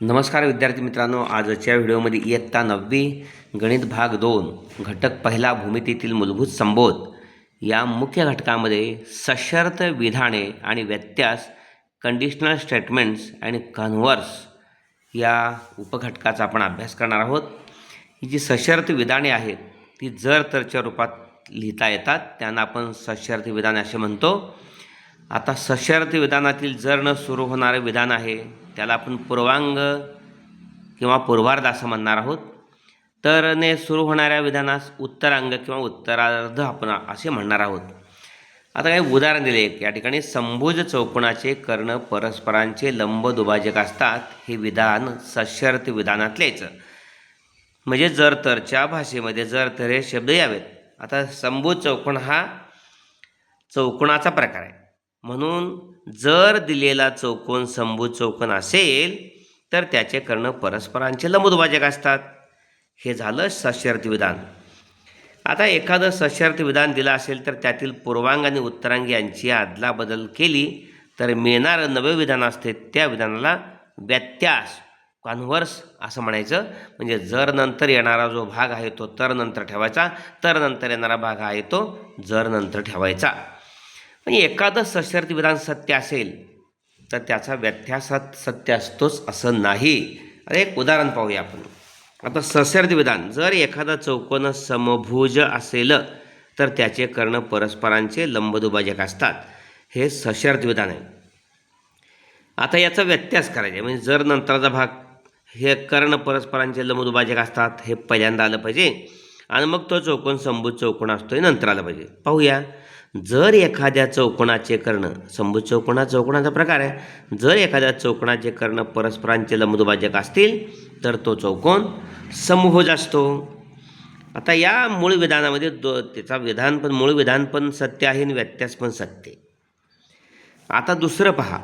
नमस्कार विद्यार्थी मित्रांनो, आजच्या व्हिडिओमध्ये इयत्ता 9वी गणित भाग 2 घटक पहिला भूमितीतील मूलभूत संबोध या मुख्य घटकामध्ये सशर्त विधाने आणि व्यत्यास, कंडिशनल स्टेटमेंट्स आणि कन्व्हर्स या उपघटकाचा आपण अभ्यास करणार आहोत. ही जी सशर्त विधाने आहेत ती जर तरच्या रूपात लिहिता येतात, त्यांना आपण सशर्त विधाने असे म्हणतो. आता सशर्त विधानातील जर न सुरू होणारे विधान आहे त्याला आपण पूर्वांग किंवा पूर्वार्ध असं म्हणणार आहोत. तर ने सुरू होणाऱ्या विधानास उत्तरांग किंवा उत्तरार्ध आपण असे म्हणणार आहोत. आता काही उदाहरण दिले. या ठिकाणी समभुज चौकोनाचे कर्ण परस्परांचे लंबदुभाजक असतात हे विधान सशर्त विधानातलेच, म्हणजे जर तरच्या भाषेमध्ये जर तर हे शब्द यावेत. आता समभुज चौकोन हा चौकोनाचा प्रकार आहे, म्हणून जर दिलेला चौकोन समभुज चौकोन असेल तर त्याचे कर्ण परस्परांचे लंबदुभाजक असतात. हे झालं सशर्त विधान. आता एखादं सशर्त विधान दिलं असेल तर त्यातील पूर्वांग आणि उत्तरांग यांची अदलाबदल केली तर मिळणारं नवे विधान असते त्या विधानाला व्यत्यास, कन्व्हर्स असं म्हणायचं. म्हणजे जर नंतर येणारा जो भाग आहे तो तर नंतर ठेवायचा, तर नंतर येणारा भाग आहे तो जर नंतर ठेवायचा. म्हणजे एखादं सशर्त विधान सत्य असेल तर त्याचा व्यत्यासात सत्य असतोच असं नाही. अरे एक उदाहरण पाहूया आपण. आता सशर्त विधान, जर एखादा चौकोन समभुज असेल तर त्याचे कर्ण परस्परांचे लंबदुभाजक असतात. हे सशर्त विधान आहे. आता याचा व्यत्यास करायचा, म्हणजे जर नंतरचा भाग हे कर्ण परस्परांचे लंबदुभाजक असतात हे पहिल्यांदा आलं पाहिजे आणि मग तो चौकोन समभुज चौकोन असतो हे नंतर आलं पाहिजे. पाहूया. जर एखाद्या चौकोनाचे कर्ण, समभुज चौकोनाचा प्रकार आहे, जर एखाद्या चौकोनाचे कर्ण परस्परांचे लंबदुभाजक असतील तर तो चौकोन समभुज असतो. आता या मूळ विधानामध्ये त्याचा विधान पण, मूळ विधान पण सत्य आहे आणि व्यत्यास पण सत्य. आता दुसरं पहा.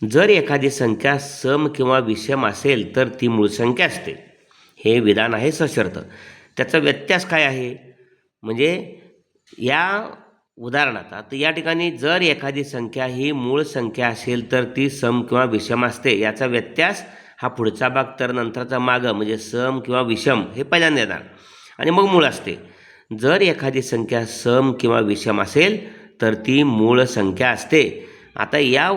जर एखादी संख्या सम किंवा विषम असेल तर ती मूळ संख्या असते. हे विधान आहे सशर्त. त्याचा व्यत्यास काय आहे, म्हणजे या उदाहरणात आता या ठिकाणी जर एखादी संख्या ही मूळ संख्या असेल तर ती सम किंवा विषम असते. याचा व्यत्यास हा पुढचा भाग तर नंतरचा मागं, म्हणजे सम किंवा विषम हे पहिल्यांदा येणार आणि मग मूळ असते. जर एखादी संख्या सम किंवा विषम असेल तर ती मूळ संख्या असते. आता या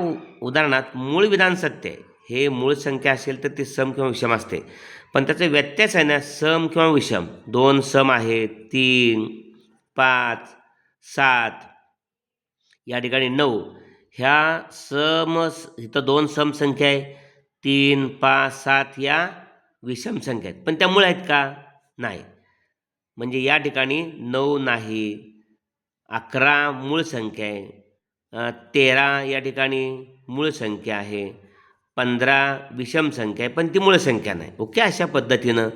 उदाहरणात मूळ विधान सत्य आहे. हे मूळ संख्या असेल तर ती सम किंवा विषम असते, पण त्याचा व्यत्यास आहे ना, सम किंवा विषम. दोन सम आहेत, 3, 5, 7, या ठिकाणी 9. ह्या इथं दोन सम संख्या आहे, 3, 5, 7 या विषम संख्या आहेत, पण त्या मूळ आहेत का? नाही. म्हणजे या ठिकाणी 9 नाही, 11 मूळ संख्या आहे, 13 या ठिकाणी मूळ संख्या आहे, 15 विषम संख्या आहे पण ती मूळ संख्या नाही. ओके. अशा पद्धतीनं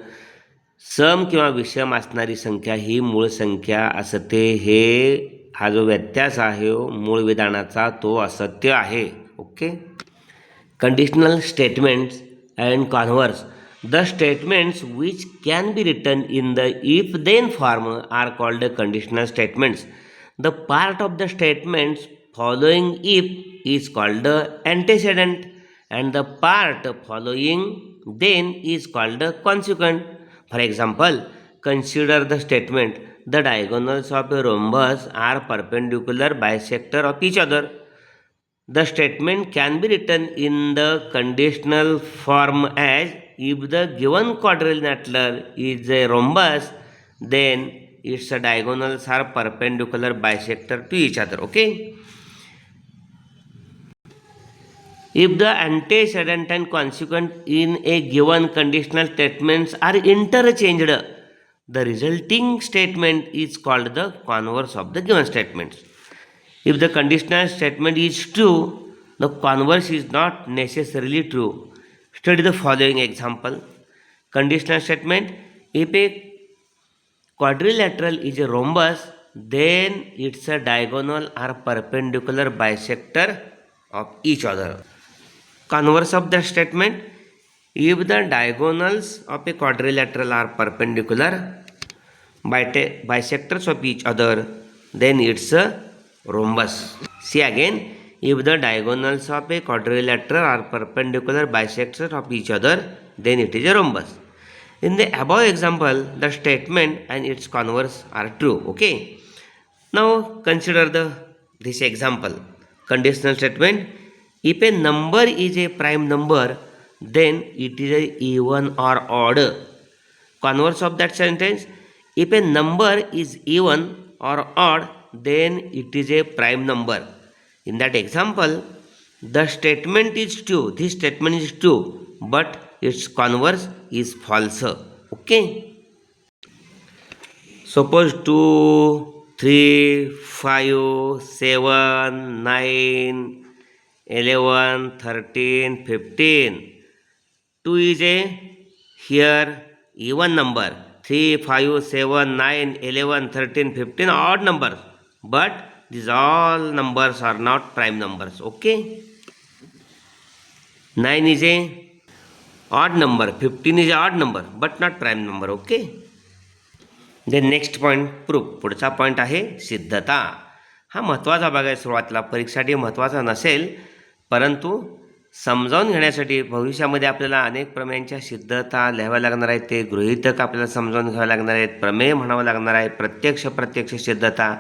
सम किंवा विषम असणारी संख्या ही मूळ संख्या असते. हा जो व्यत्यास आहे मूळ विधानाचा तो असत्य आहे. Okay. Conditional statements and converse. The statements which can be written in the if then form are called conditional statements. The part of the statements following if is called antecedent and the part following then is called consequent. For example, consider the statement the diagonals of a rhombus are perpendicular bisector of each other. The statement can be written in the conditional form as if the given quadrilateral is a rhombus then its diagonals are perpendicular bisector to each other. Okay. If the antecedent and consequent in a given conditional statements are interchanged, the resulting statement is called the converse of the given statements. If the conditional statement is true, the converse is not necessarily true. Study the following example. Conditional statement: if a quadrilateral is a rhombus, then its diagonal are perpendicular bisector of each other. Converse of the statement: if the diagonals of a quadrilateral are perpendicular bisectors of each other, then it's a rhombus. See again, if the diagonals of a quadrilateral are perpendicular bisectors of each other, then it is a rhombus. In the above example, the statement and its converse are true. Okay. Now consider this example. Conditional statement: if a number is a prime number, then it is a even or odd. Converse of that sentence: if a number is even or odd, then it is a prime number. In that example, the statement is true. This statement is true, but its converse is false. Okay. Suppose 2, 3, 5, 7, 9, 11, 13, 15. 2 is a here even number. 3, 5, 7, 9, 11, 13, 15 odd numbers. But these all numbers are not prime numbers. Okay. 9 is a odd number. 15 is a odd number, but not prime number. Okay. then next point proof. पुढचा point आहे सिद्धता. हा महत्त्वाचा भाग आहे. सुरुवातीला परीक्षेसाठी महत्त्वाचा नसेल, परंतु समजावून घेण्यासाठी भविष्यामध्ये आपल्याला अनेक प्रमेयांच्या सिद्धता लिहाव्या लागणार आहेत. ते गृहीतक आपल्याला समजावून घ्यावं लागणार आहेत. प्रमेय म्हणावं लागणार आहे. प्रत्यक्ष सिद्धता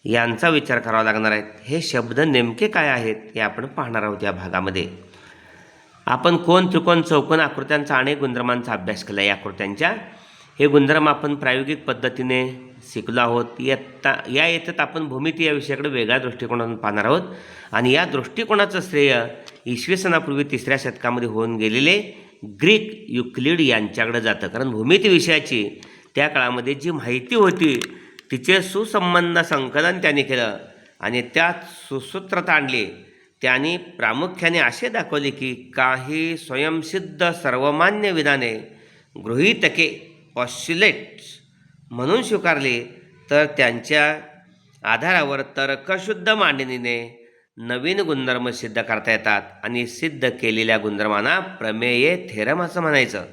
यांचा विचार करावा लागणार आहे. हे शब्द नेमके काय आहेत हे आपण पाहणार आहोत या भागामध्ये. आपण कोन, त्रिकोण, चौकोन आकृत्यांचा अनेक गुणधर्मांचा अभ्यास केला. या आकृत्यांच्या हे गुणधर्म आपण प्रायोगिक पद्धतीने शिकलो आहोत. या येतात आपण भूमिती या विषयाकडे वेगळ्या दृष्टिकोनातून पाहणार आहोत. आणि या दृष्टिकोनाचं श्रेय इसवी सनापूर्वी 3ऱ्या शतकामध्ये होऊन गेलेले ग्रीक युक्लिड यांच्याकडे जातं. कारण भूमिती विषयाची त्या काळामध्ये जी माहिती होती तिचे सुसंबंध संकलन त्यांनी केलं आणि त्यात सुसूत्रता आणली. त्यांनी प्रामुख्याने असे दाखवले की काही स्वयंसिद्ध सर्वमान्य विधाने, गृहीतके, पॉस्च्युलेट्स म्हणून स्वीकारले तर त्यांच्या आधारावर तर्कशुद्ध मांडणीने नवीन गुणधर्म सिद्ध करता येतात आणि सिद्ध केलेल्या गुणधर्मांना प्रमेय थेरम असं म्हणायचं.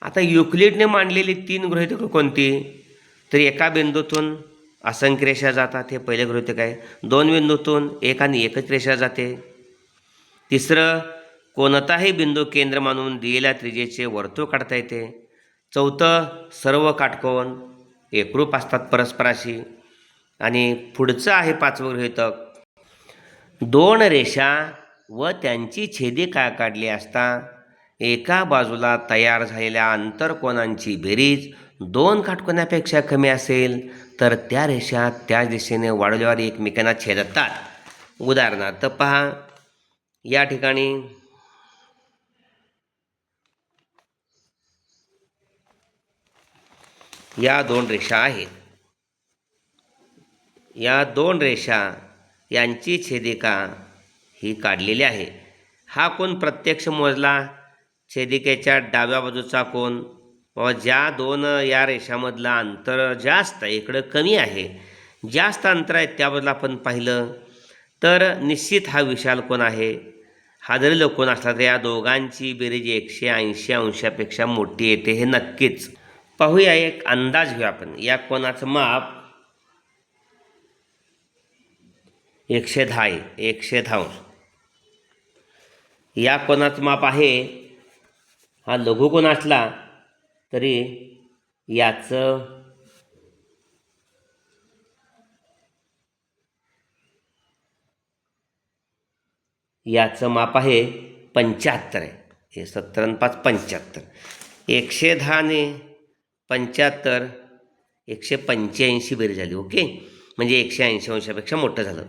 आता युक्लिडने मांडलेली 3 गृहीतकं कोणती? तर एका बिंदूतून असंख्य रेषा जातात, हे पहिले गृहीतक आहे. 2 बिंदूतून एक आणि एकच रेषा जाते. तिसरं, कोणताही बिंदू केंद्र मानून दिलेल्या त्रिज्येचे वर्तुळ काढता येते. चौथं, सर्व काटकोन एकरूप असतात परस्पराशी. आणि पुढचं आहे 5वं गृहीतक, 2 रेषा व त्यांची छेदिका काढली असता एका बाजूला तयार झालेल्या आंतरकोनांची बेरीज 2 काटकोनापेक्षा कमी असेल तर त्या रेषा त्याच दिशेने वाढवल्यावर एकमेकांना छेदतात. उदाहरणार्थ पहा, या ठिकाणी या 2 रेषा आहेत. या 2 रेषा यांची छेदिका ही काढलेली आहे. हा कोण प्रत्यक्ष मोजला, छेदिकेच्या डाव्या बाजूचा कोन व ज्या 2 या रेषामधलं अंतर जास्त इकडं कमी आहे, जास्त अंतर आहे त्या बाजूला आपण पाहिलं तर निश्चित हा विशाल कोन आहे. हा जरी लघुकोन असला तर या दोघांची बेरीज 180 अंशापेक्षा मोठी येते, हे नक्कीच. पाहूया, एक अंदाज घेऊ आपण. या कोनाचं माप 110 आहे, 110 अंश. या कोनाचं माप आहे, हा लघुकोन असला तरी याचं माप आहे 75 आहे. हे 70 आणि 5 75. 110 आणि 75 185 बेरीज झाली. ओके, म्हणजे 180 अंशापेक्षा मोठं झालं.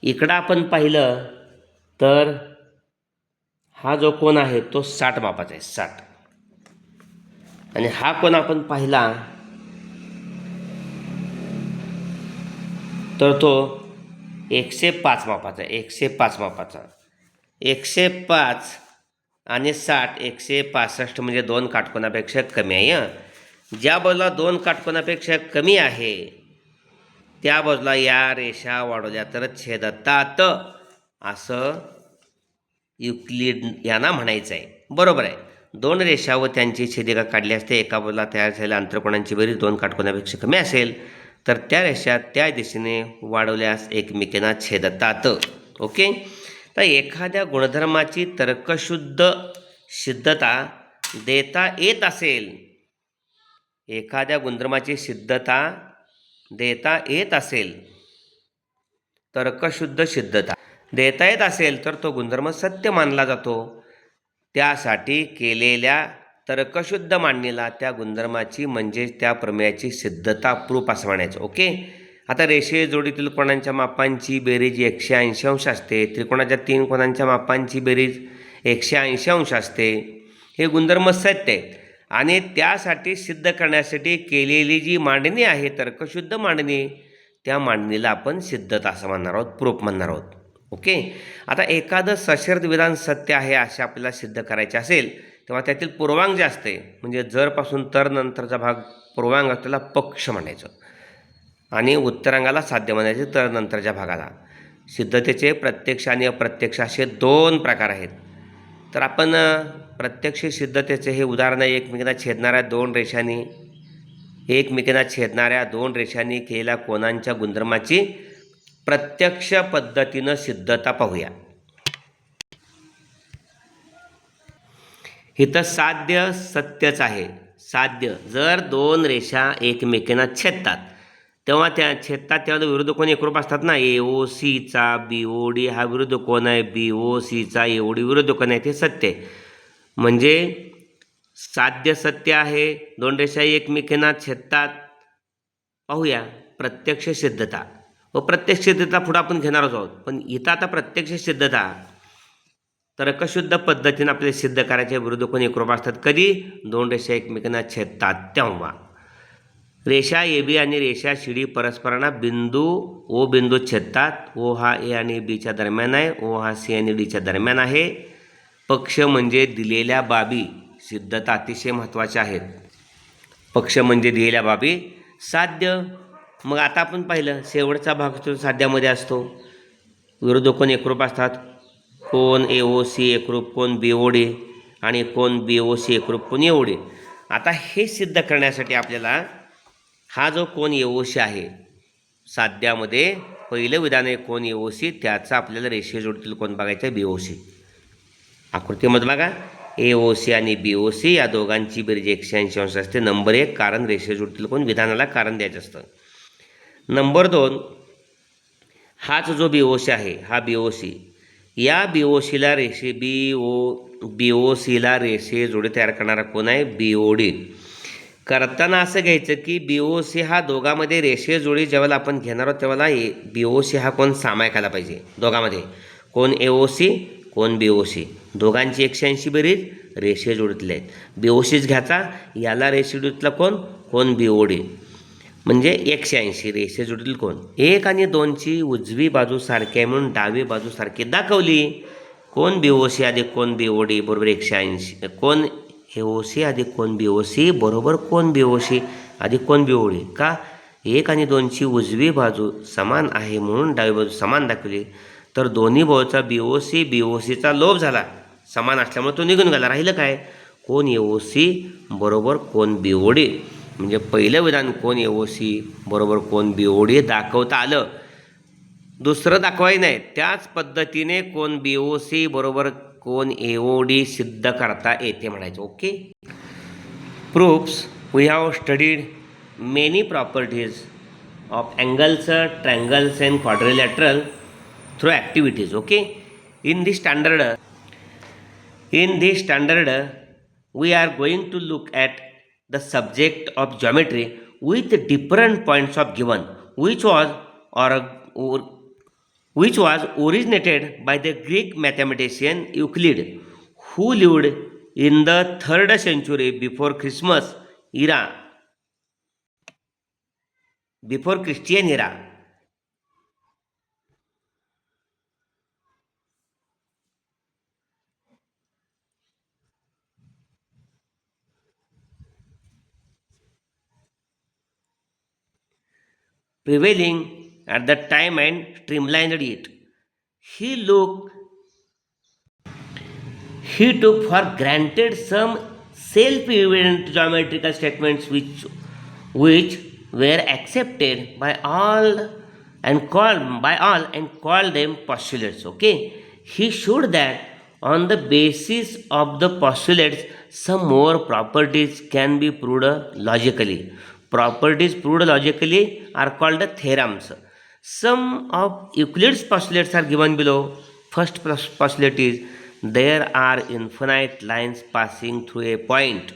इकडं आपण पाहिलं तर हा जो कोन आहे तो 60 मापाचा आहे, 60. आणि हा कोन आपण पाहिला तर तो 105 मापाचा आहे, 105 मापाचा. 105 आणि 60 165 म्हणजे 2 काटकोनापेक्षा कमी आहे. ज्या बाजूला 2 काटकोनापेक्षा कमी आहे त्या बाजूला या रेषा वाढवल्या तर छेदतात असं युक्लिड यांना म्हणायचं आहे. बरोबर आहे. 2 रेषा व त्यांची छेदिका काढली असते, एका बाजूला तयार झालेल्या आंतरकोनांची बेरीज 2 काटकोनापेक्षा कमी असेल तर त्या रेषा त्या दिशेने वाढवल्यास एकमेकांना छेदतात. ओके. तर एखाद्या गुणधर्माची तर्कशुद्ध सिद्धता देता येत असेल, एखाद्या गुणधर्माची सिद्धता देता येत असेल, तर्कशुद्ध सिद्धता देता येत असेल तर तो गुणधर्म सत्य मानला जातो. त्यासाठी केलेल्या तर्कशुद्ध मांडणीला त्या गुणधर्माची म्हणजेच त्या प्रमेयाची सिद्धता प्रूफ असं म्हणायचं. ओके. आता रेषीय जोडीतील कोणांच्या मापांची बेरीज 180 अंश असते. त्रिकोणाच्या 3 कोणांच्या मापांची बेरीज 180 अंश असते. हे गुणधर्म सत्य आहेत आणि त्यासाठी सिद्ध करण्यासाठी केलेली जी मांडणी आहे, तर्कशुद्ध मांडणी, त्या मांडणीला आपण सिद्धता असं म्हणणार आहोत, प्रूफ म्हणणार आहोत. ओके. आता एखादं सशर्त विधान सत्य आहे असे आपल्याला सिद्ध करायचे असेल तेव्हा त्यातील पूर्वांग जे असते, म्हणजे जरपासून तर नंतरचा भाग पूर्वांग त्याला पक्ष म्हणायचं आणि उत्तरांगाला साध्य म्हणायचे तर नंतरच्या भागाला. सिद्धतेचे प्रत्यक्ष आणि अप्रत्यक्ष असे 2 प्रकार आहेत. तर आपण प्रत्यक्ष सिद्धतेचे हे उदाहरण एकमेकांना छेदणाऱ्या 2 रेषांनी केलेल्या कोनांच्या गुणधर्माची प्रत्यक्ष पद्धतीनं सिद्धता पाहूया. इथं साध्य सत्यच आहे. साध्य जर 2 रेषा एकमेकांना छेदतात तेव्हा त्या छेदतात तेव्हा विरुद्ध कोण एकरूप असतात ना. AOCचा BOD हा विरुद्ध कोण आहे, BOCचा AOD विरुद्ध कोण आहे, ते सत्य आहे. म्हणजे साध्य सत्य आहे. 2 रेषा एकमेकांना छेदतात. पाहूया प्रत्यक्ष सिद्धता व प्रत्यक्ष सिद्धता पुढे आपण घेणार आहोत. पण इथं आता प्रत्यक्ष सिद्धता तर्कशुद्ध पद्धतीने आपल्याला सिद्ध करायच्या विरुद्ध कोण एकरूप असतात. कधी 2 रेषा एकमेकांना छेदतात तेव्हा. रेषा AB आणि रेषा CD परस्परांना O बिंदू छेदतात. O हा A आणि Bच्या दरम्यान आहे. O हा C आणि Dच्या दरम्यान आहे. पक्ष म्हणजे दिलेल्या बाबी. सिद्धता अतिशय महत्त्वाच्या आहेत. पक्ष म्हणजे दिलेल्या बाबी. साध्य मग आता आपण पाहिलं शेवटचा भाग तो साध्यामध्ये असतो. विरुद्ध कोण एकरूप असतात. कोण AOC एकरूप कोण BOD आणि कोण BOC एकरूप कोण AOD. आता हे सिद्ध करण्यासाठी आपल्याला हा जो कोण AOC आहे साध्यामध्ये पहिलं विधान आहे कोण AOC, त्याचा आपल्याला रेषीय जोडीतील कोण बघायचा आहे BOC. आकृतीमध्ये बघा AOC आणि BOC या दोघांची बेरीज 180 अंश असते. नंबर 1 कारण रेषीय जोडीतील कोण विधानाला कारण द्यायचं असतं. नंबर 2 हाच जो BOC आहे हा BOC, या BOCला BOCला रेषीय जोडी तयार करणारा कोण आहे BOD. करताना असं घ्यायचं की BOC हा दोघांमध्ये रेषीय जोडी ज्यावेळेला आपण घेणार आहोत त्यावेळेला BOC हा कोण सामायिक आला पाहिजे. दोघांमध्ये कोण AOC कोण BOC दोघांची 180 बेरीज रेषीय जोडीतले आहेत. BOCच घ्यायचा, याला रेषीय जोडीतला कोण BOD म्हणजे 180 रेषीय जोडीतील कोण. 1 आणि 2ची उजवी बाजू सारखी आहे म्हणून डावी बाजू सारखी दाखवली. कोण BOC अधिक कोण BOD बरोबर 180. कोण AOC अधिक कोण BOC बरोबर कोण BOC अधिक कोण BOD. का 1 आणि 2ची उजवी बाजू समान आहे म्हणून डावी बाजू समान दाखवली. तर दोन्ही बाजूचा BOCचा लोप झाला. समान असल्यामुळे तो निघून गेला. राहिलं काय कोण AOC बरोबर कोण BOD. म्हणजे पहिलं विधान कोण AOC बरोबर कोण BOD दाखवता आलं. दुसरं दाखवायचं नाही. त्याच पद्धतीने कोण BOC बरोबर कोण AOD सिद्ध करता येते म्हणायचं. Okay. Proofs we have studied many properties of angles, triangles and quadrilateral through activities. Okay. In this standard we are going to look at the subject of geometry with different points of given which was originated by the Greek mathematician Euclid, who lived in the 3rd century before Christian era. Prevailing at the time and streamlined it. He took for granted some self-evident geometrical statements which were accepted by all and call them postulates. Okay, he showed that on the basis of the postulates, some more properties can be proved logically. Properties proved logically are called theorems. Some of Euclid's postulates are given below. First postulate is there are infinite lines passing through a point.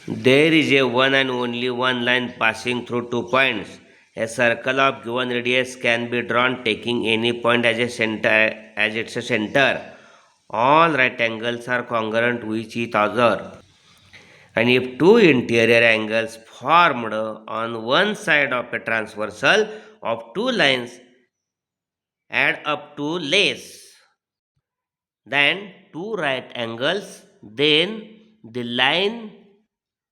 There is a one and only one line passing through 2 points. A circle of given radius can be drawn taking any point as its center. All right angles are congruent with each other. And if two interior angles formed on one side of a transversal of two lines add up to less than two right angles, then the line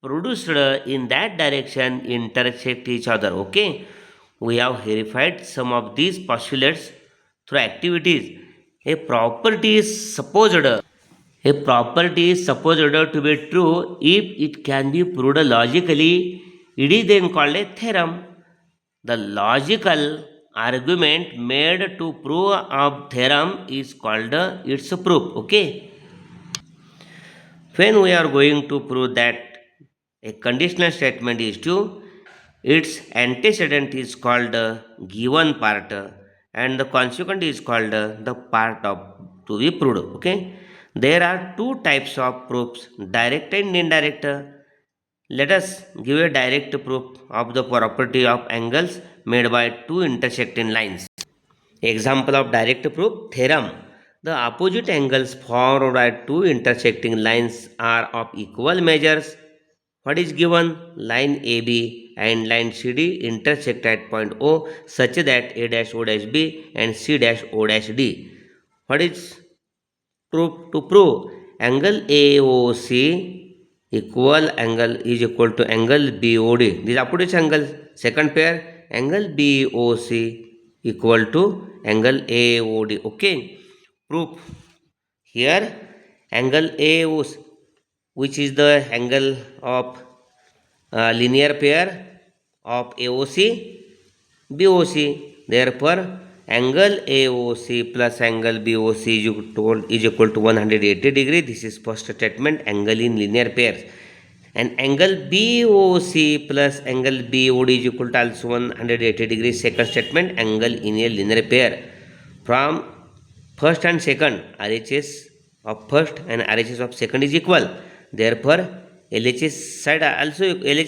produced in that direction intersect each other. Okay, we have verified some of these postulates through activities. A property is supposed to be true if it can be proved logically. It is then called a theorem. The logical argument made to prove a theorem is called its proof. Okay, when we are going to prove that a conditional statement is true, its antecedent is called the given part and the consequent is called the part of to be proved. Okay, there are two types of proofs, direct and indirect. Let us give a direct proof of the property of angles made by two intersecting lines. Example of direct proof theorem. The opposite angles formed by two intersecting lines are of equal measures. What is given? Line AB and line CD intersect at point O such that A dash O dash B and C dash O dash D. What is proof? To prove angle AOC is equal to angle BOD. These opposite angles. Second pair, angle BOC equal to angle AOD. Okay, proof here angle AOC, which is the angle of linear pair of AOC BOC. Therefore, angle AOC plus angle BOC is equal to 180 degree. This is first statement, angle in linear pairs. And angle BOC plus angle BOD is equal to also 180 degree. Second statement, angle in a linear pair. From first and second, RHS of first and RHS of second is equal. Therefore, LHS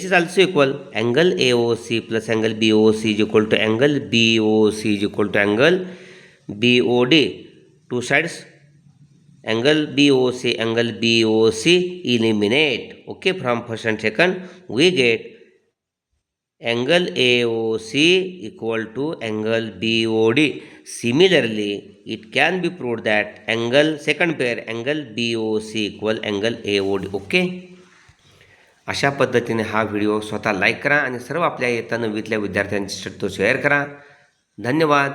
is also equal. Angle AOC plus angle BOC is equal to angle BOC is equal to angle BOD. Two sides, angle BOC eliminate. Okay, from first and second we get angle AOC equal to angle BOD. Similarly, it can be proved that second pair angle BOC equal angle AOD. Okay, अशा पद्धतीने हा video स्वतः like करा आणि सर्व आपल्या इयत्ता 9वीतल्या विद्यार्थ्यांशी तो शेअर करा. धन्यवाद.